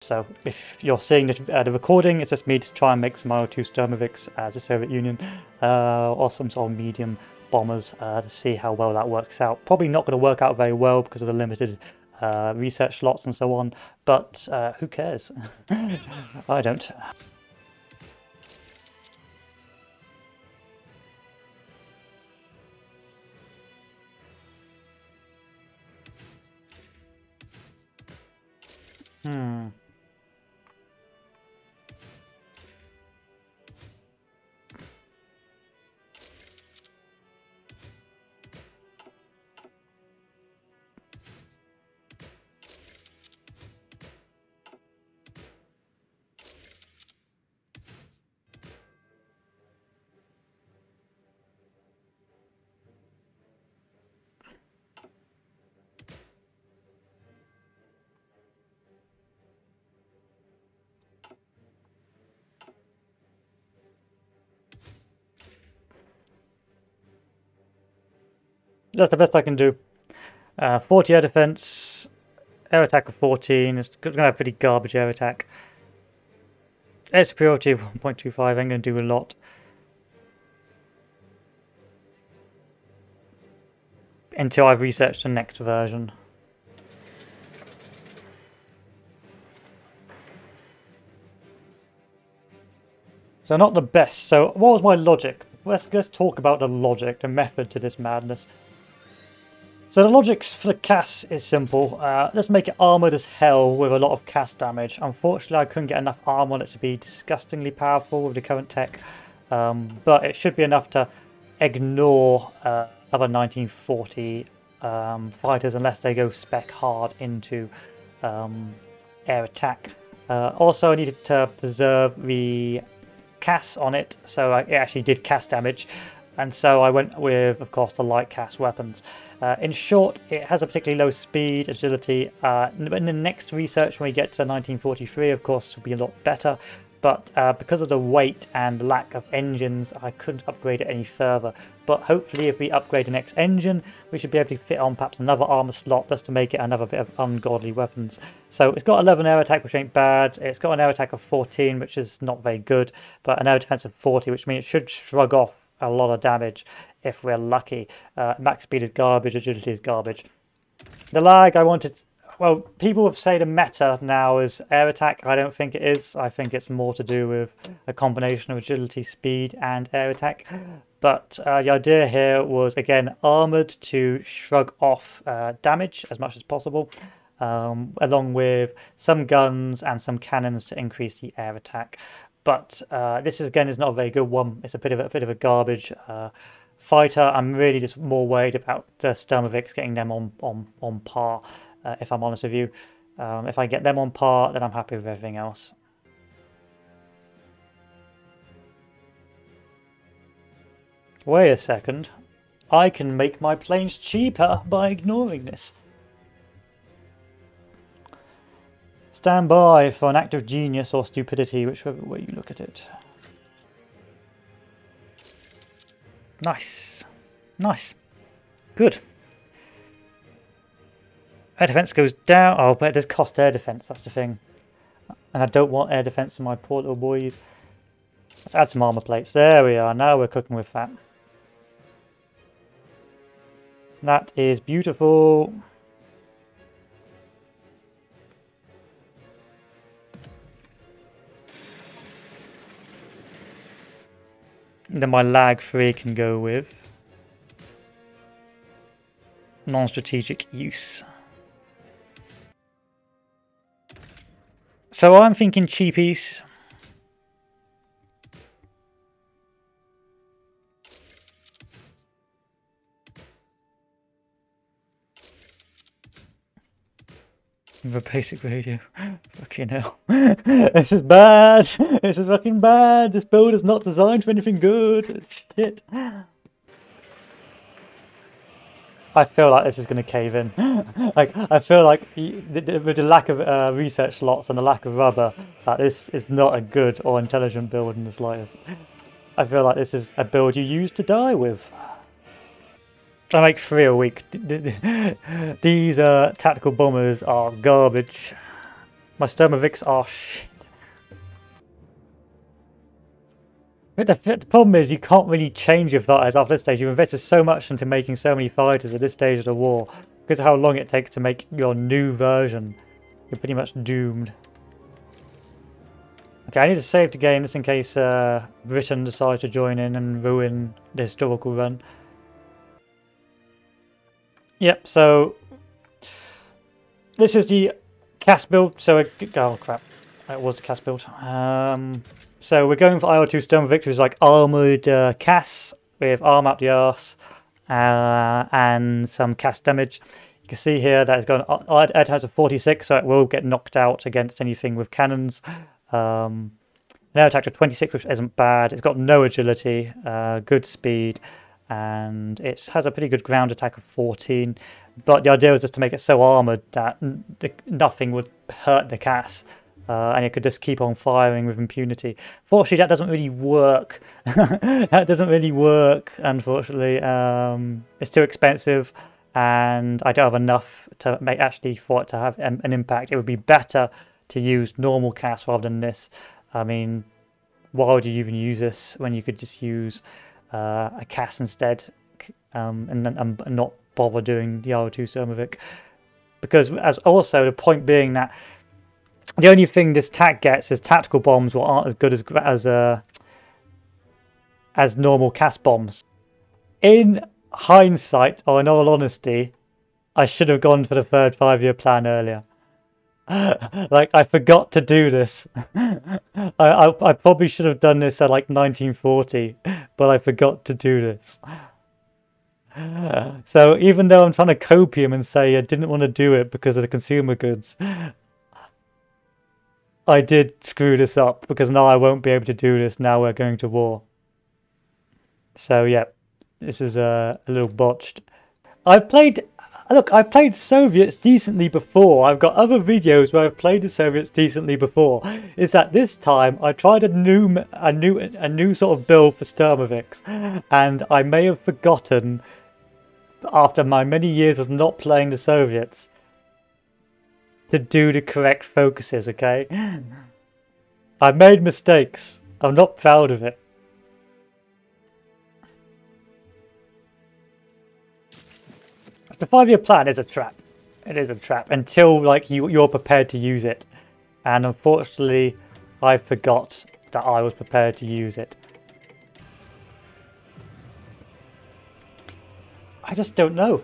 So if you're seeing the recording, it's just me to try and make some IL-2 Sturmoviks as a Soviet Union or some sort of medium bombers to see how well that works out. Probably not going to work out very well because of the limited research slots and so on, but who cares? I don't. That's the best I can do. 40 air defense, air attack of 14. It's going to have pretty garbage air attack. Air superiority of 1.25 ain't going to do a lot. Until I've researched the next version. So not the best. So what was my logic? Let's talk about the logic, the method to this madness. So the logic for the CAS is simple. Let's make it armoured as hell with a lot of CAS damage. Unfortunately, I couldn't get enough armor on it to be disgustingly powerful with the current tech. But it should be enough to ignore other 1940 fighters unless they go spec hard into air attack. Also, I needed to preserve the CAS on it, so it actually did CAS damage. And so I went with, of course, the light CAS weapons. In short, it has a particularly low speed, agility. In the next research, when we get to 1943, of course, will be a lot better. But because of the weight and lack of engines, I couldn't upgrade it any further. But hopefully, if we upgrade the next engine, we should be able to fit on perhaps another armor slot just to make it another bit of ungodly weapons. So it's got 11 air attack, which ain't bad. It's got an air attack of 14, which is not very good, but an air defense of 40, which means it should shrug off a lot of damage if we're lucky. Max speed is garbage, agility is garbage. The lag, I wanted... Well, people would say the meta now is air attack. I don't think it is. I think it's more to do with a combination of agility, speed, and air attack. But the idea here was, again, armoured to shrug off damage as much as possible, along with some guns and some cannons to increase the air attack. But this is, again, is not a very good one. It's a bit of a garbage fighter. I'm really just more worried about the Sturmoviks, getting them on par. If I'm honest with you, if I get them on par, then I'm happy with everything else. Wait a second. I can make my planes cheaper by ignoring this. Stand by for an act of genius or stupidity, whichever way you look at it. Nice. Nice. Good. Air defense goes down. Oh, but it does cost air defense, that's the thing. And I don't want air defense in my poor little boys. Let's add some armor plates. There we are. Now we're cooking with fat. That is beautiful. Then my lag 3 can go with non-strategic use. So I'm thinking cheapies. With a basic radio. Fucking hell. This is bad. This is fucking bad. This build is not designed for anything good. Shit. I feel like this is going to cave in. Like, I feel like with the lack of research slots and the lack of rubber, that this is not a good or intelligent build in the slightest. I feel like this is a build you use to die with. I make 3 a week. These tactical bombers are garbage. My Sturmoviks are shit. But the problem is you can't really change your fighters after this stage. You've invested so much into making so many fighters at this stage of the war. Because of how long it takes to make your new version. You're pretty much doomed. Okay, I need to save the game just in case Britain decides to join in and ruin the historical run. Yep, so this is the CAS build. So, oh crap, that was the CAS build. So we're going for IL2 Sturmovik, which is like armoured CAS with arm up the arse and some CAS damage. You can see here that it's got it has a 46, so it will get knocked out against anything with cannons. An air attack of 26, which isn't bad. It's got no agility, good speed, and it has a pretty good ground attack of 14. But the idea was just to make it so armoured that nothing would hurt the CAS. And it could just keep on firing with impunity. Fortunately, that doesn't really work. That doesn't really work, unfortunately. It's too expensive, and I don't have enough to make actually for it to have an impact. It would be better to use normal CAS rather than this. I mean, why would you even use this when you could just use a CAS instead and not bother doing the R2 Sturmovik? Because as also the point being that the only thing this TAC gets is tactical bombs, which aren't as good as normal CAS bombs. In hindsight, or in all honesty, I should have gone for the third 5-year plan earlier. Like, I forgot to do this. I probably should have done this at like 1940, but I forgot to do this. So even though I'm trying to copium and say I didn't want to do it because of the consumer goods, I did screw this up because now I won't be able to do this now we're going to war. So yeah, this is a little botched. I've played Soviets decently before. I've got other videos where I've played the Soviets decently before. It's that this time I tried a new sort of build for Sturmoviks, and I may have forgotten after my many years of not playing the Soviets to do the correct focuses, okay? I made mistakes. I'm not proud of it. The 5-year plan is a trap. It is a trap until like you're prepared to use it. And unfortunately, I forgot that I was prepared to use it. I just don't know.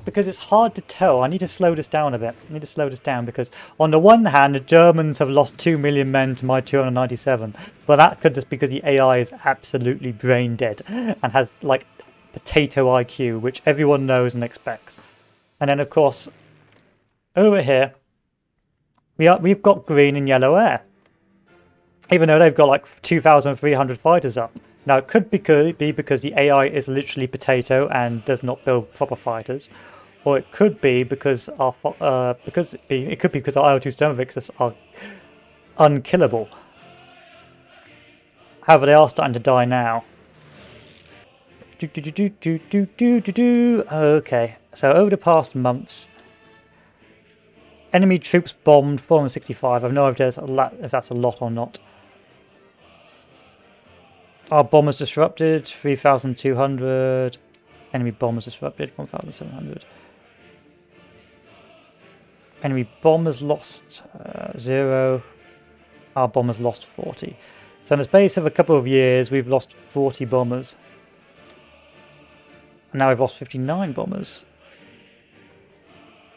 Because it's hard to tell. I need to slow this down a bit. I need to slow this down because on the one hand, the Germans have lost 2 million men to my 297. But that could just because the AI is absolutely brain dead and has like potato IQ, which everyone knows and expects. And then of course, over here, we've got green and yellow air. Even though they've got like 2,300 fighters up. Now, it could be because the AI is literally potato and does not build proper fighters, or it could be because our IL2 Sturmoviks are unkillable. However, they are starting to die now. Okay, so over the past months, enemy troops bombed 465. I have no idea if that's a lot or not. Our bombers disrupted, 3,200. Enemy bombers disrupted, 1,700. Enemy bombers lost 0. Our bombers lost 40. So in the space of a couple of years, we've lost 40 bombers. And now we've lost 59 bombers.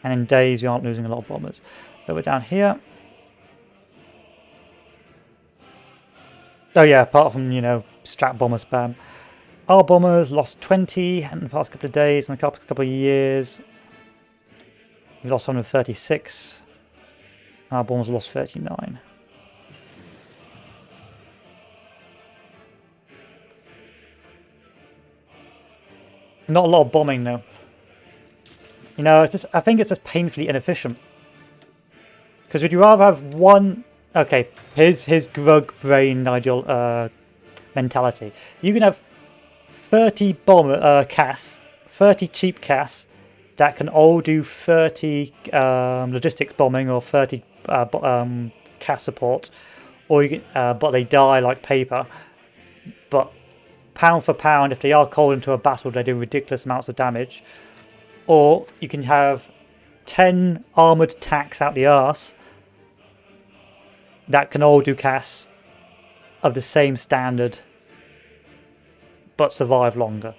And in days, we aren't losing a lot of bombers. But we're down here. Oh yeah, apart from, you know, strat bomber spam. Our bombers lost 20 in the past couple of days and a couple of years. We lost 136. Our bombers lost 39. Not a lot of bombing though. You know, it's just, I think it's just painfully inefficient. Because would you rather have one... Okay, his grug brain Nigel mentality. You can have 30 bomber CAS, 30 cheap CAS that can all do 30 logistics bombing or 30 CAS support, or you can, but they die like paper. But pound for pound, if they are called into a battle, they do ridiculous amounts of damage. Or you can have 10 armoured attacks out the arse that can all do CAS of the same standard, but survive longer.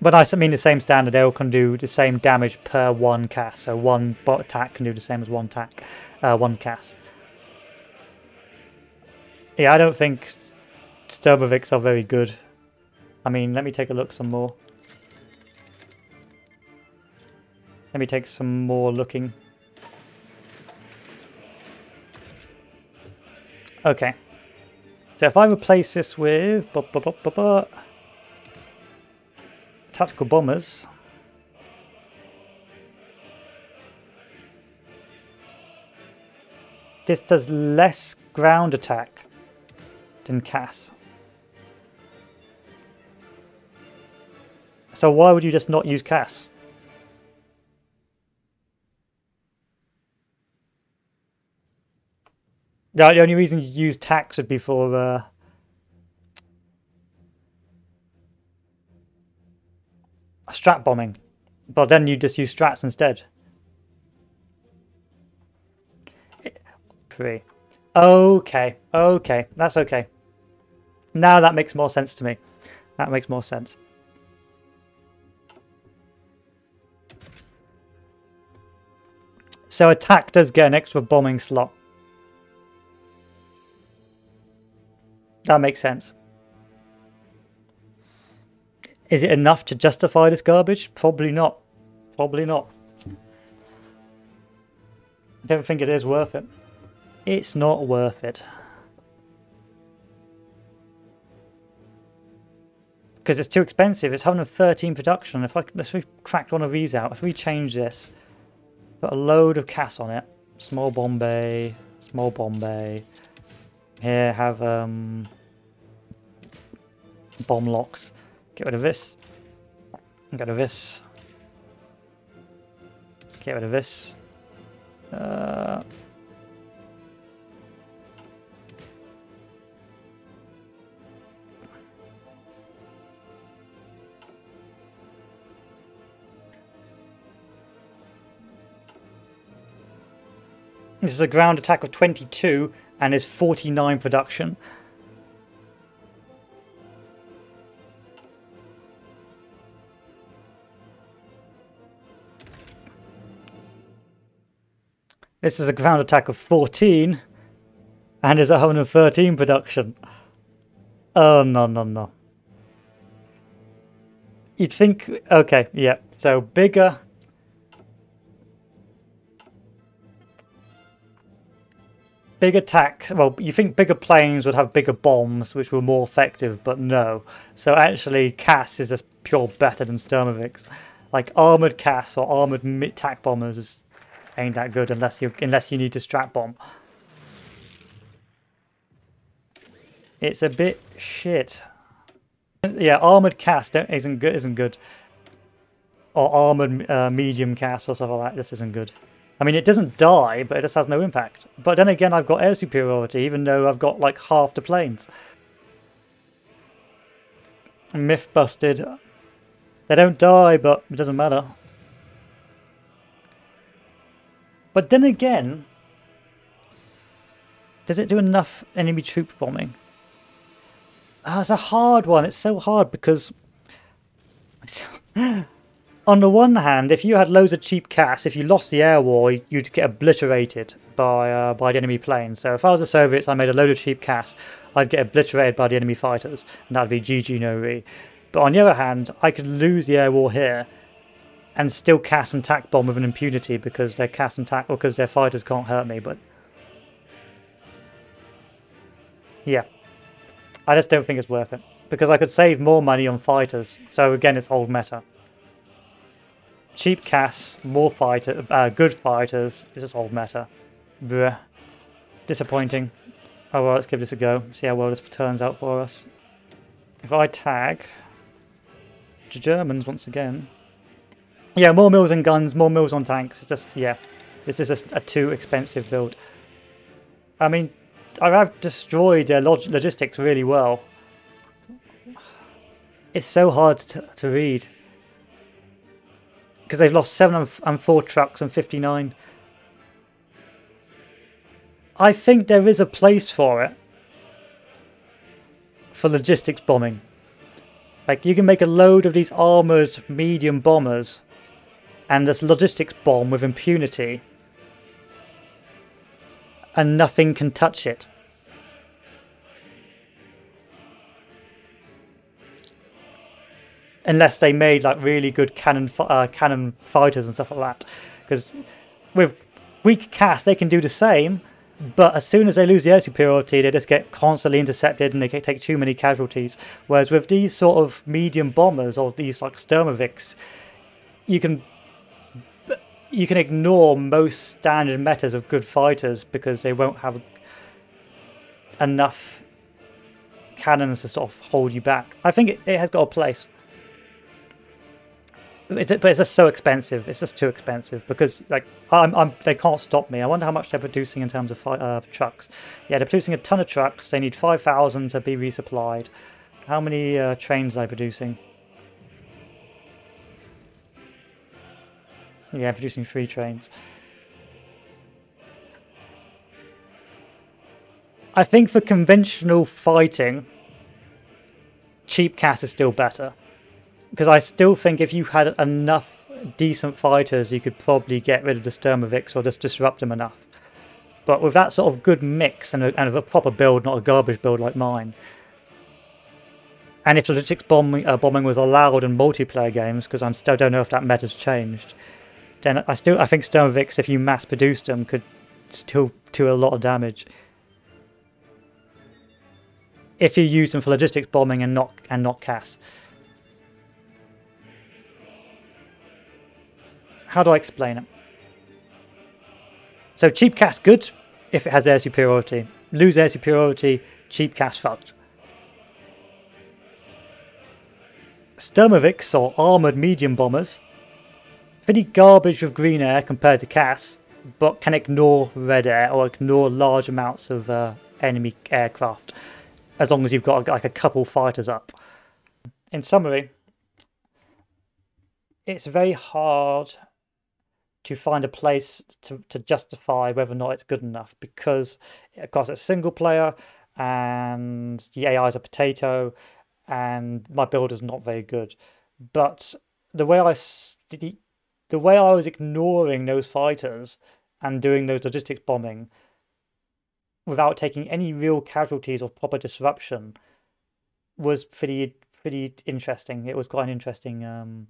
But I mean the same standard, they all can do the same damage per one CAS. So one bot attack can do the same as one CAS. Yeah, I don't think Sturmovix are very good. I mean, let me take a look some more. Let me take some more looking. Okay. So if I replace this with tactical bombers, this does less ground attack than CAS. So why would you just not use CAS? The only reason you use tax would be for strat bombing, but then you just use strats instead. 3. Okay, that's okay. Now that makes more sense to me. That makes more sense. So attack does get an extra bombing slot. That makes sense. Is it enough to justify this garbage? Probably not. Probably not. I don't think it is worth it. It's not worth it. Because it's too expensive. It's 113 production. If we cracked one of these out, if we change this, put a load of CAS on it. Small bomb bay. Small bomb bay. Here, have bomb locks. Get rid of this. Get rid of this. Get rid of this. This is a ground attack of 22 and is 49 production. This is a ground attack of 14 and is 113 production. Oh, no. You'd think... Okay, yeah. So bigger... Big attacks, well, you think bigger planes would have bigger bombs, which were more effective, but no. So actually, CAS is just pure better than Sturmovix. Like, armoured CAS or armoured attack bombers ain't that good unless you need to strat bomb. It's a bit shit. Yeah, armoured CAS isn't good. Or armoured medium CAS or something like that, this isn't good. I mean, it doesn't die, but it just has no impact. But then again, I've got air superiority, even though I've got like half the planes. Myth busted. They don't die, but it doesn't matter. But then again, does it do enough enemy troop bombing? Oh, it's a hard one. It's so hard because... On the one hand, if you had loads of cheap CAS, if you lost the air war, you'd get obliterated by the enemy plane. So if I was the Soviets, I made a load of cheap CAS, I'd get obliterated by the enemy fighters, and that'd be GG no re. But on the other hand, I could lose the air war here, and still CAS and tac bomb with an impunity because their CAS and tac, or because their fighters can't hurt me. But yeah, I just don't think it's worth it because I could save more money on fighters. So again, it's old meta. Cheap CAS, more good fighters. It's just old meta. Bruh. Disappointing. Oh well, let's give this a go. See how well this turns out for us. If I tag the Germans once again. Yeah, more mills and guns, more mills on tanks. It's just, yeah. This is a too expensive build. I mean, I have destroyed their logistics really well. It's so hard to read. Because they've lost 7 and 4 trucks and 59. I think there is a place for it. For logistics bombing. Like, you can make a load of these armoured medium bombers and this logistics bomb with impunity. And nothing can touch it. Unless they made like really good cannon fighters and stuff like that. Because with weak CAS they can do the same, but as soon as they lose the air superiority they just get constantly intercepted and they can take too many casualties. Whereas with these sort of medium bombers or these like Sturmovix, you can ignore most standard metas of good fighters because they won't have enough cannons to sort of hold you back. I think it has got a place. But it's just so expensive. It's just too expensive because like they can't stop me. I wonder how much they're producing in terms of trucks. Yeah, they're producing a ton of trucks. They need 5,000 to be resupplied. How many trains are they producing? Yeah, producing 3 trains. I think for conventional fighting, cheap CAS is still better. Because I still think if you had enough decent fighters, you could probably get rid of the Sturmovix or just disrupt them enough. But with that sort of good mix and a proper build, not a garbage build like mine, and if logistics bombing was allowed in multiplayer games, because I still don't know if that meta's changed, then I think Sturmovix, if you mass produced them, could still do a lot of damage. If you use them for logistics bombing and not CAS. How do I explain it? So cheap CAS good if it has air superiority. Lose air superiority, cheap CAS fucked. Sturmovix or armoured medium bombers, pretty garbage with green air compared to CAS, but can ignore red air or ignore large amounts of enemy aircraft, as long as you've got like a couple fighters up. In summary, it's very hard to find a place to justify whether or not it's good enough, because of course it's single player and the AI is a potato and my build is not very good. But the way I was ignoring those fighters and doing those logistics bombing without taking any real casualties or proper disruption was pretty interesting. It was quite an interesting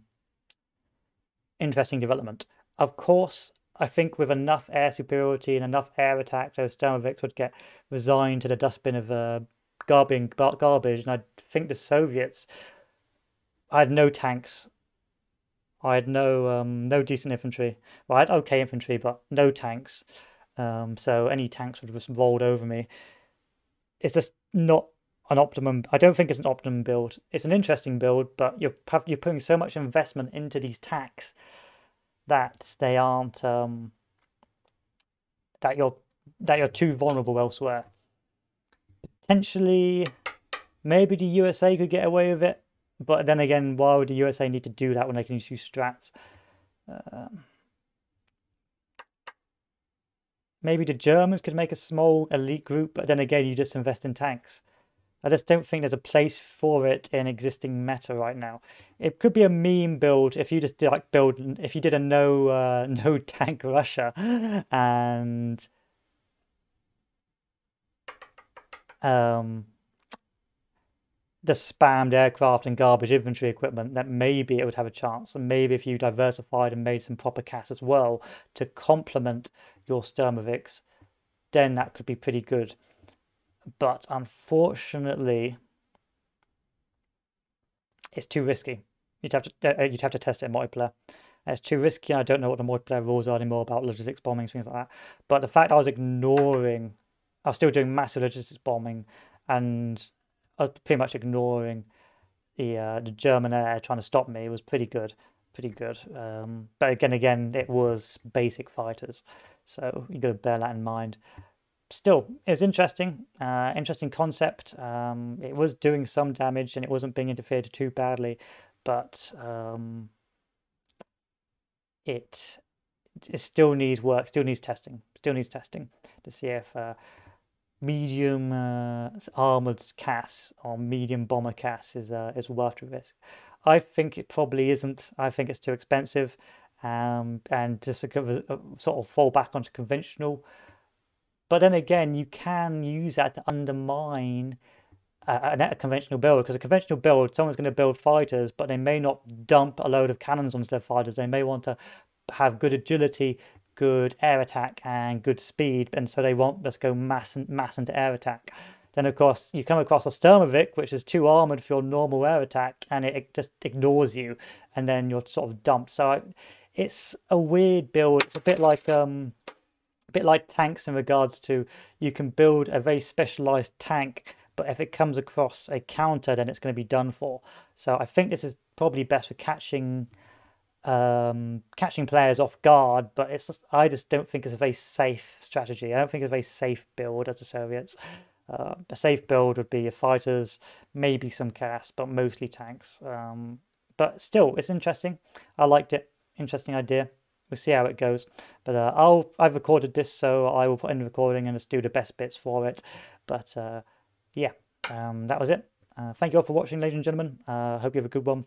development. Of course, I think with enough air superiority and enough air attack, those Sturmovix would get resigned to the dustbin of garbage. And I think the Soviets, I had no tanks. I had no decent infantry. Well, I had okay infantry, but no tanks. So any tanks would have just rolled over me. It's just not an optimum. I don't think it's an optimum build. It's an interesting build, but you're putting so much investment into these tanks that they aren't that you're too vulnerable elsewhere. Potentially, maybe the USA could get away with it, but then again, why would the USA need to do that when they can use strats? Maybe the Germans could make a small elite group, but then again, you just invest in tanks. I just don't think there's a place for it in existing meta right now. It could be a meme build if you just did if you did a no tank Russia and the spammed aircraft and garbage infantry equipment, that maybe it would have a chance. And maybe if you diversified and made some proper CAS as well to complement your Sturmovix, then that could be pretty good. But unfortunately, it's too risky. You'd have to test it in multiplayer. It's too risky. I don't know what the multiplayer rules are anymore about logistics bombing, things like that. But the fact I was still doing massive logistics bombing, and I was pretty much ignoring the German air trying to stop me was pretty good. pretty good. But again, it was basic fighters, so you got to bear that in mind. Still, it was interesting, interesting concept. It was doing some damage and it wasn't being interfered too badly, but it still needs work, still needs testing to see if medium armored CAS or medium bomber CAS is worth the risk. I think it probably isn't. I think it's too expensive, and to sort of fall back onto conventional. But then again, you can use that to undermine a conventional build, because a conventional build, someone's going to build fighters, but they may not dump a load of cannons onto their fighters. They may want to have good agility, good air attack, and good speed, and so they won't just go mass into air attack. Then, of course, you come across a Sturmovik, which is too armored for your normal air attack, and it just ignores you, and then you're sort of dumped. So it's a weird build. It's a bit like tanks in regards to you can build a very specialized tank, but if it comes across a counter, then it's going to be done for. So I think this is probably best for catching players off guard, but I just don't think it's a very safe strategy. I don't think it's a very safe build as the Soviets. A safe build would be your fighters, maybe some CAS, but mostly tanks. But still, it's interesting. I liked it. Interesting idea. We'll see how it goes. But I've recorded this, so I will put in the recording and just do the best bits for it. But yeah, that was it. Thank you all for watching, ladies and gentlemen. Hope you have a good one.